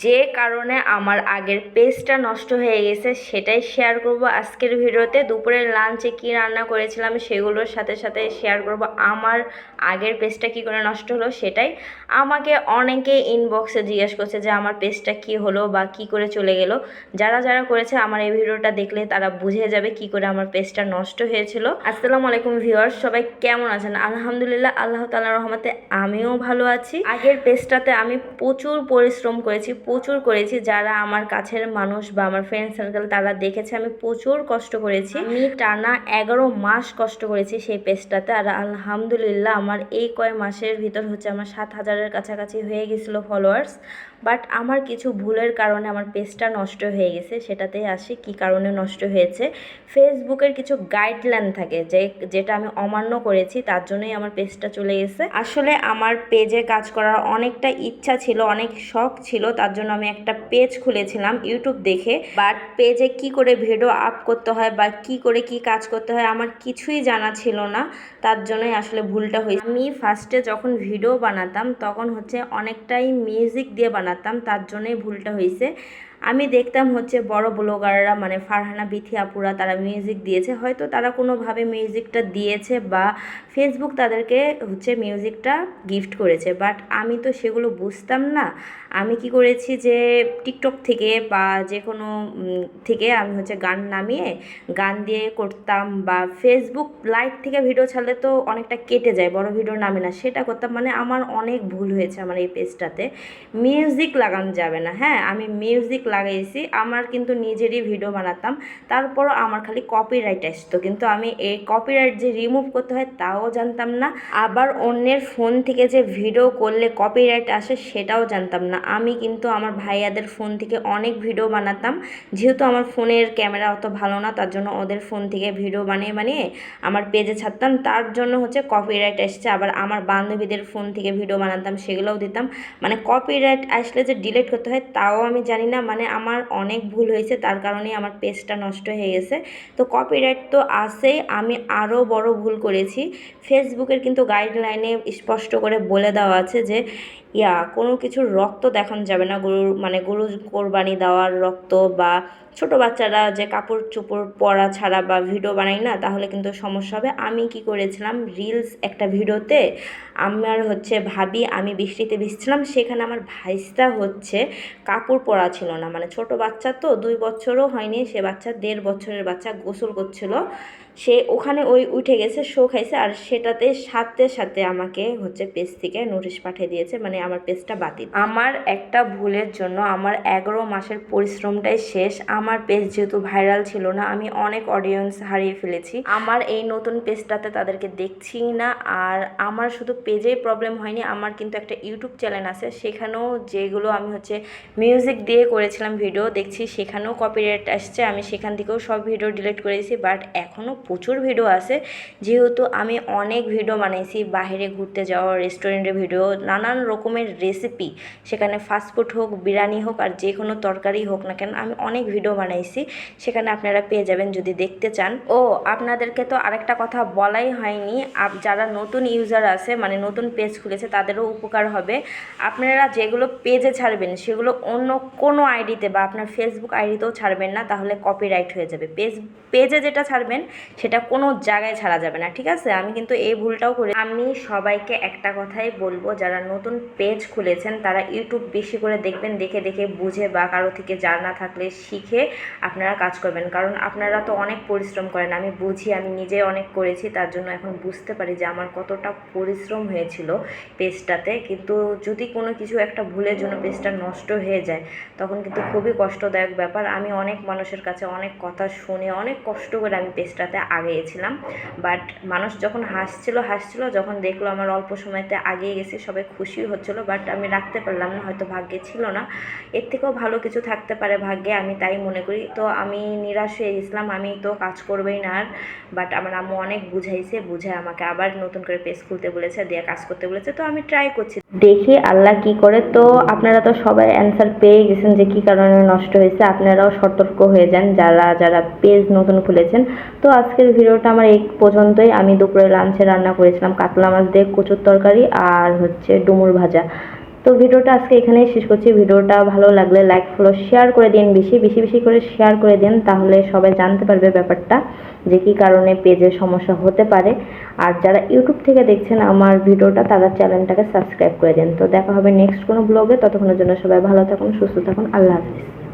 যে কারণে আমার আগের পেজটা নষ্ট হয়ে গেছে সেটাই শেয়ার করব আজকের ভিডিওতে। দুপুরের লাঞ্চে কি রান্না করেছিলাম সেগুলোর সাথে সাথে শেয়ার করব আমার আগের পেজটা কি করে নষ্ট হলো সেটাই। আমাকে অনেকে ইনবক্সে জিজ্ঞেস করছে যে আমার পেজটা কি হলো বা কি করে চলে গেল। যারা যারা করেছে আমার এই ভিডিওটা দেখলে তারা বুঝে যাবে কি করে আমার পেজটা নষ্ট হয়েছিল। আসসালামু আলাইকুম ভিউয়ার্স, সবাই কেমন আছেন? আলহামদুলিল্লাহ, আল্লাহ তাআলার রহমতে আমিও ভালো আছি। আগের পেজটাতে আমি প্রচুর পরিশ্রম করেছি। যারা আমার কাছের মানুষ বা আমার ফ্রেন্ড সার্কেল তারা দেখেছে আমি প্রচুর কষ্ট করেছি। আমি টানা 11 মাস কষ্ট করেছি সেই পেজটাতে। আর আলহামদুলিল্লাহ আমার এই কয়েক মাসের ভিতর হচ্ছে আমার 7,000-এর কাছাকাছি হয়ে গেছিলো ফলোয়ার্স। বাট আমার কিছু ভুলের কারণে আমার পেজটা নষ্ট হয়ে গেছে। সেটাতেই আসি কি কারণে নষ্ট হয়েছে। ফেসবুকের কিছু গাইডলাইন থাকে যেটা আমি অমান্য করেছি, তার জন্যই আমার পেজটা চলে গেছে। আসলে আমার পেজে কাজ করার অনেকটা ইচ্ছা ছিল, অনেক শখ ছিল, তার জন্য আমি একটা পেজ খুলেছিলাম ইউটিউব দেখে। বাট পেজে কি করে ভিডিও আপ করতে হয় বা কি করে কি কাজ করতে হয় আমার কিছুই জানা ছিল না, তার জন্যই আসলে ভুলটা হয়েছে। আমি ফার্স্টে যখন ভিডিও বানাতাম তখন হচ্ছে অনেকটাই মিউজিক দিয়ে বানাতাম, তার জন্যই ভুলটা হয়েছে। আমি দেখতাম হচ্ছে বড় ব্লগাররা মানে ফারহানা বিথি আপুরা তারা মিউজিক দিয়েছে, হয়তো তারা কোনোভাবে মিউজিকটা দিয়েছে বা ফেসবুক তাদেরকে হচ্ছে মিউজিকটা গিফট করেছে। বাট আমি তো সেগুলো বুঝতাম না। আমি কি করেছি যে টিকটক থেকে বা যে কোনো থেকে আমি হচ্ছে গান নামিয়ে গান দিয়ে করতাম, বা ফেসবুক লাইভ থেকে ভিডিও ছাড়লে তো অনেকটা কেটে যায়, বড় ভিডিও নামে না, সেটা করতাম। মানে আমার অনেক ভুল হয়েছে আমার এই পেজটাতে। মিউজিক লাগানো যাবে না, হ্যাঁ আমি মিউজিক লাগাইছি, আমার কিন্তু নিজেরই ভিডিও বানাতাম, তারপরও আমার খালি কপিরাইট আসতো, কিন্তু আমি এই কপিরাইট যে রিমুভ করতে হয় তাও জানতাম না। আবার অন্যের ফোন থেকে যে ভিডিও করলে কপিরাইট আসে সেটাও জানতাম না। আমি কিন্তু আমার ভাইয়াদের ফোন থেকে অনেক ভিডিও বানাতাম, যেহেতু আমার ফোনের ক্যামেরা অত ভালো না, তার জন্য ওদের ফোন থেকে ভিডিও বানিয়ে আমার পেজে ছাড়তাম, তার জন্য হচ্ছে কপিরাইট আসছে। আবার আমার বান্ধবীদের ফোন থেকে ভিডিও বানাতাম, সেগুলোও দিতাম। মানে কপিরাইট আসলে যে ডিলিট করতে হয় তাও আমি জানি না। মানে আমার অনেক ভুল হয়েছে, তার কারণেই আমার পেজটা নষ্ট হয়ে গেছে। তো কপিরাইট তো আসেই, আমি আরও বড় ভুল করেছি। ফেসবুকের কিন্তু গাইডলাইনে স্পষ্ট করে বলে দেওয়া আছে যে কোনো কিছুর রক্ত দেখানো যাবে না, গরু কোরবানি দেওয়ার রক্ত, বা ছোট বাচ্চারা যে কাপড় চোপড় পরা ছাড়া বা ভিডিও বানাই না তাহলে কিন্তু সমস্যা হবে। আমি কি করেছিলাম, রিলস একটা ভিডিওতে আমার হচ্ছে ভাবি আমি বৃষ্টিতে ভিজছিলাম, সেখানে আমার ভাইস্তা হচ্ছে কাপড় পরা ছিল না, মানে ছোট বাচ্চা তো 2 বছরও হয়নি, সে বাচ্চা 1.5 বছরের বাচ্চা গোসল করছিল, সে ওখানে উঠে গেছে, শো খাইছে, আর সেটাতে সাথে সাথে আমাকে হচ্ছে পেজ থেকে নোটিশ পাঠিয়ে দিয়েছে, মানে আমার পেজটা বাতিল। আমার একটা ভুলের জন্য আমার 11 মাসের পরিশ্রমটাই শেষ। আমার পেজ যেহেতু ভাইরাল ছিল না, আমি অনেক অডিয়েন্স হারিয়ে ফেলেছি। আমার এই নতুন পেজটাতে তাদেরকে দেখছি না। আর আমার শুধু পেজেই প্রবলেম হয়নি, আমার কিন্তু একটা ইউটিউব চ্যানেল আছে, সেখানেও যেগুলো আমি হচ্ছে মিউজিক দিয়ে করেছিলাম ভিডিও দেখছি সেখানেও কপিরাইট আসছে। আমি সেখান থেকেও সব ভিডিও ডিলিট করেছি, বাট এখনও প্রচুর ভিডিও আছে। যেহেতু আমি অনেক ভিডিও বানাইছি, বাইরে ঘুরতে যাওয়া, রেস্টুরেন্টের ভিডিও, নানান রকমের রেসিপি, সেখানে ফাস্টফুড হোক, বিরিয়ানি হোক, আর যে কোনো তরকারি হোক না কেন, আমি অনেক ভিডিও বানাইছি, সেখানে আপনারা পেয়ে যাবেন যদি দেখতে চান। ও আপনাদেরকে তো আরেকটা কথা বলাই হয়নি, যারা নতুন ইউজার আছে মানে নতুন পেজ খুলেছে তাদেরও উপকার হবে। আপনারা যেগুলো পেজে ছাড়বেন সেগুলো অন্য কোনো আইডিতে বা আপনার ফেসবুক আইডিতেও ছাড়বেন না, তাহলে কপিরাইট হয়ে যাবে। পেজে যেটা ছাড়বেন সেটা কোনো জায়গায় ছাড়া যাবে না, ঠিক আছে? আমি কিন্তু এই ভুলটাও করি। আমি সবাইকে একটা কথাই বলবো, যারা নতুন পেজ খুলেছেন তারা ইউটিউব বেশি করে দেখবেন, দেখে দেখে বুঝে বা কারো থেকে জানা থাকলে শিখে আপনারা কাজ করবেন, কারণ আপনারা তো অনেক পরিশ্রম করেন, আমি বুঝি, আমি নিজে অনেক করেছি, তার জন্য এখন বুঝতে পারি যে আমার কতটা পরিশ্রম হয়েছিল পেজটাতে। কিন্তু যদি কোনো কিছু একটা ভুলের জন্য পেজটা নষ্ট হয়ে যায় তখন কিন্তু খুবই কষ্টদায়ক ব্যাপার। আমি অনেক মানুষের কাছে অনেক কথা শুনে অনেক কষ্ট করে আমি পেজটাতে আগিয়েছিলাম, বাট মানুষ যখন হাসছিল যখন দেখলো আমার অল্প সময়তে আগিয়ে গেছি সবাই খুশি হচ্ছিলো, বাট আমি রাখতে পারলাম না, হয়তো ভাগ্যে ছিল না। এর থেকেও ভালো কিছু থাকতে পারে ভাগ্যে, আমি তাই মনে করি। তো আমি নিরাশ হয়ে গেছিলাম, আমি তো কাজ করবেই না আর। বাট আমার আম্মু অনেক বুঝে আমাকে আবার নতুন করে পেজ খুলতে বলেছে, দিয়ে কাজ করতে বলেছে, তো আমি ট্রাই করছি, দেখি আল্লাহ কি করে। তো আপনারা তো সবাই অ্যান্সার পেয়ে গেছেন যে কি কারণে নষ্ট হয়েছে। আপনারাও সতর্ক হয়ে যান যারা যারা পেজ নতুন খুলেছেন। তো আজকের ভিডিওটা আমার এই পর্যন্তই। আমি দুপুরে লাঞ্চে রান্না করেছিলাম কাতলা মাছ দিয়ে কচুর তরকারি আর হচ্ছে ডুমুর ভাজা। তো ভিডিওটা আজকে এখানেই শেষ করছি। ভিডিওটা ভালো লাগলে লাইক ফলো শেয়ার করে দিন, বেশি বেশি বেশি করে শেয়ার করে দিন, তাহলে সবাই জানতে পারবে ব্যাপারটা যে কী কারণে পেজের সমস্যা হতে পারে। আর যারা ইউটিউব থেকে দেখছেন আমার ভিডিওটা, তারা চ্যানেলটাকে সাবস্ক্রাইব করে দিন। তো দেখা হবে নেক্সট কোনো ব্লগে, ততক্ষণের জন্য সবাই ভালো থাকুন, সুস্থ থাকুন, আল্লাহ হাফিজ।